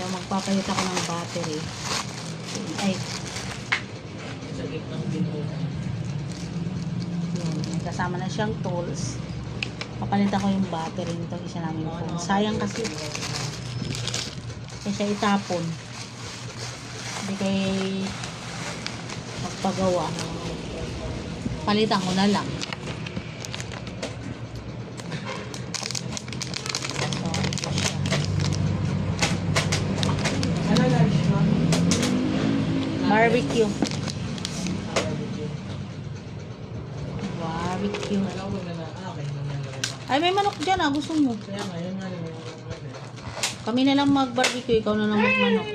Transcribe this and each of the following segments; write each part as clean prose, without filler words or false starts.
So, magpapalit ako ng battery. Ay. Sa gitnang binuha. Yun. May kasama na siyang tools. Papalit ako yung battery nito. Isa namin phone. Sayang kasi. Kaya siya itapon. Hindi kay magpagawa. Palitan ko na lang. So, ito siya. Ano lunch mo? Barbecue. Barbecue. Alam mo na okay naman naman. Ay, may manok dyan ah. Gusto mo. Kaya nga, yun nga naman. Kami na lang mag-barbecue. Ikaw na lang mag-manok.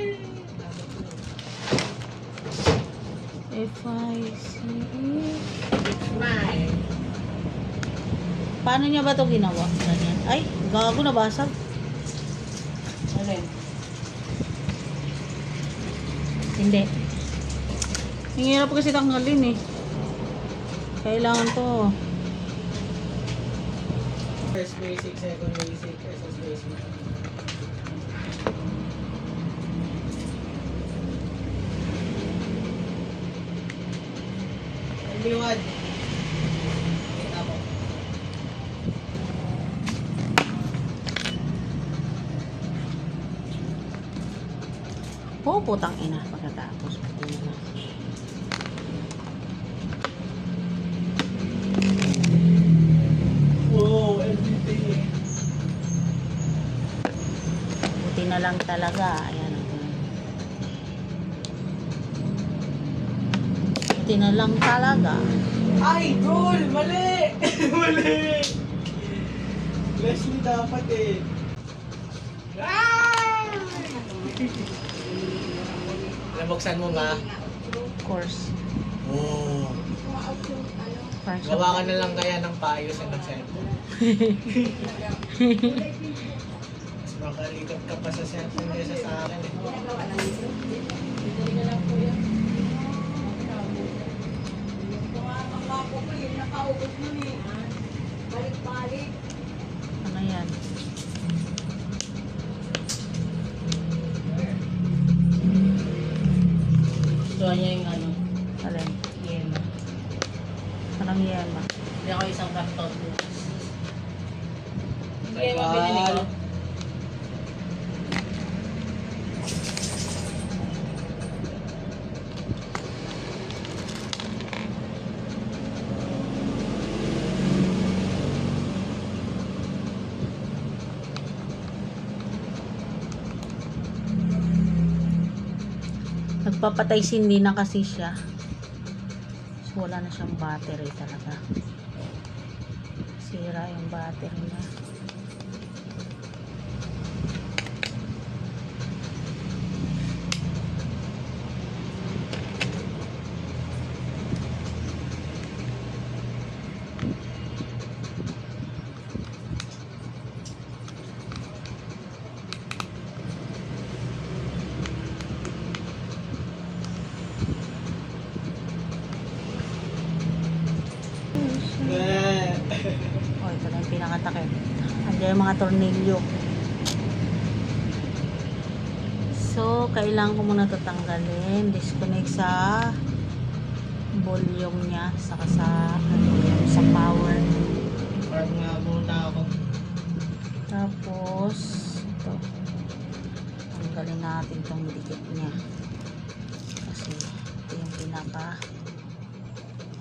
If I see it. Smile. Paano niya ba ito ginawa? Ganyan. Ay, gago na basag. Alin? Hindi. Ang hirap kasi tanggalin eh. Kailangan to. First basic, second basic, SS basic. Liwad. Kita mo. Oh, putang ina. Pagkatapos. Pati na. Wow, everything. Buti na lang talaga. Ayan. Buti na lang talaga. Ay, Joel! Mali! Mali! Leslie dapat eh. Nabuksan mo ba? Of course. Oo. First Gawa ka na lang kaya ng payo sa cellphone. Mas makalikot ka pa sa cellphone kaysa sa akin eh. Ano yan? Gusto niya yung ano, Alin? yema. Anong yema? Hindi ako isang karton bukas. Hindi mo binili ko. Nagpapatay sindi na kasi siya. So, wala na siyang battery talaga. Sira yung battery niya. Oh, ito na yung pinakatakip. Andiyan yung mga tornilyo. So, kailangan ko muna ito tanggalin. Disconnect sa volume niya. Saka sa, sa power. Parang nga muna ako. Tapos, ito. Tanggalin natin itong dikit niya. Kasi, ito yung pinaka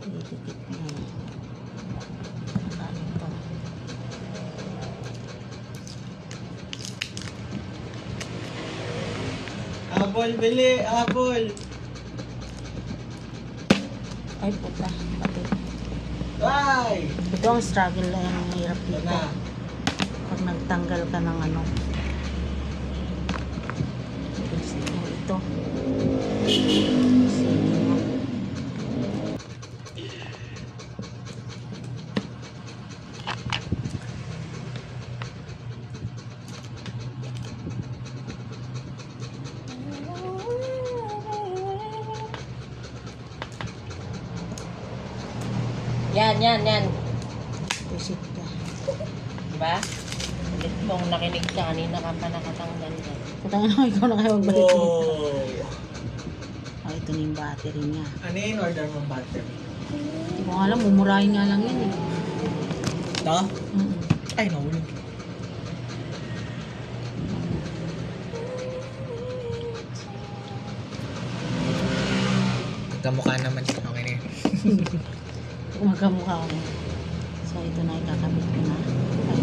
dikit niya. Ito. Apple, bili! Apple! Ay, puta. Pati. Bye! Ito ang struggle na yung hirap Ito dito. na. Pag nagtanggal ka ng ano. Ito. Yan. Visit ka. Diba? Ulit mong nakinig ka, kanina ka pa nakatanggal yan. Putang ina, ikaw na kayo magbalik dito. Wow! Oh, ito na yung battery niya. Ano yung order mong battery? Hindi ko alam, mumurahin nga lang yan eh. No? Mm-mm. Ay, nahulog. Magkamukha naman siya. Okay na yun. Magkamukha ko. So, ito na ikakabit ko na. Ay.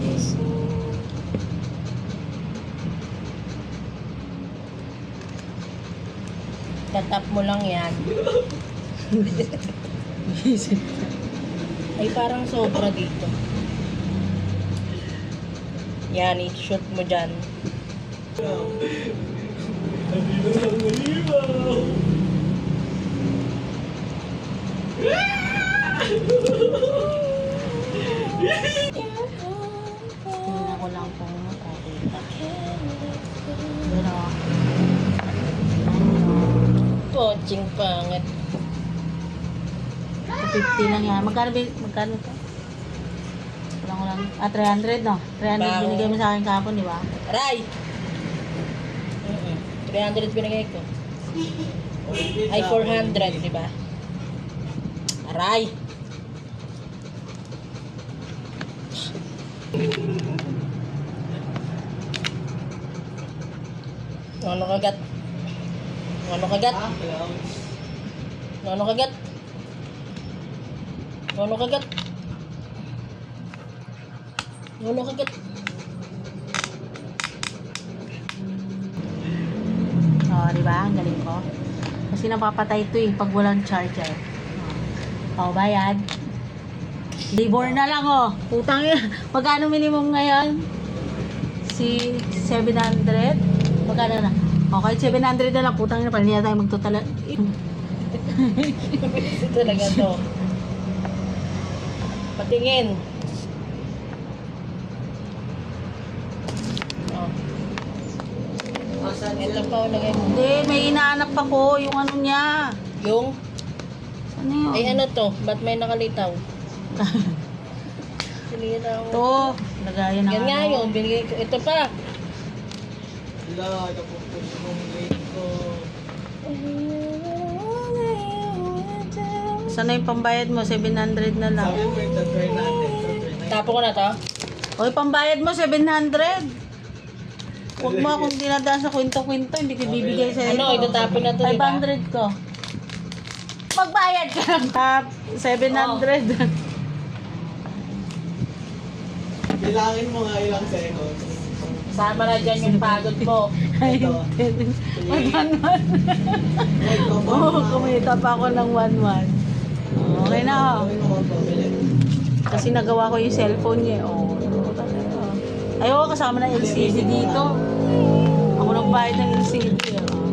Yes. Tatap mo lang yan. Ay, parang sobra dito. Yan, i-shoot mo dyan. Tingnan ko lang kung okay ka. Pero, Poching pangit. 250 lang yan. Magkano to? Kulang ko lang. 300 no? 300 Bang. binigay mo sa akin kahapon, di ba? Aray! 300 binigay ko. Ay, 400, di ba? Aray! Ano kagat? Ano kagat? Ano kagat? Ano kagat? Ano kagat? Oh, di ba? Ang galing ko. Kasi napapatay ito eh pag walang charger. Oh, bayad. Libor na lang oh. Putang ina. Magkano minimum ngayon? Si 700? Magkano na? Okay, 700 na lang. Putang ina, pala niya tayo magtutala. Talaga to. Patingin. Oh. Ito pa ulagay mo. Hindi, may inaanap ako. Yung ano niya. Yung, Ano yun? ay ano to? Ba't may nakalitaw? Sinira ko. Ito. Lagayan ng Yan nga ano. yun, binigay ko. Ito pa. Wala, napupunta mong late ko. Sana yung pambayad mo? 700 na lang. Sabi mo ito, try natin. Tapo ko na to. Oy, pambayad mo 700. Huwag mo akong dinadaan sa kwento-kwento, hindi ko bibigay sa Ano, ito. itatapon na to, di ba? 500 ko. Magbayad ka ng tap. 700. Bilangin mo nga ilang seconds. Sama na dyan yung pagod mo. Ay, Ito. 1-1. Wait, Oo, kumita pa ako ng 1-1. Okay na oh. Kasi nagawa ko yung cellphone niya. Oh. Ayoko, kasama na LCD dito. Ako nagbayad ng LCD. Oh.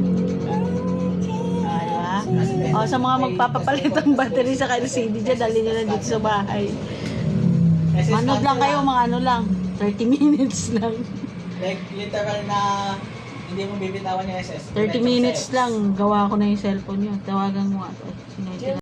Diba? Oh, sa mga magpapapalit ng battery sa LCD dyan, dali nyo na dito sa bahay. Manood lang kayo, mga ano lang. 30 minutes lang. Like, literal na hindi mo bibitawan yung SS. 30 minutes lang, gawa ko na yung cellphone nyo. Tawagan mo nga. Sino yung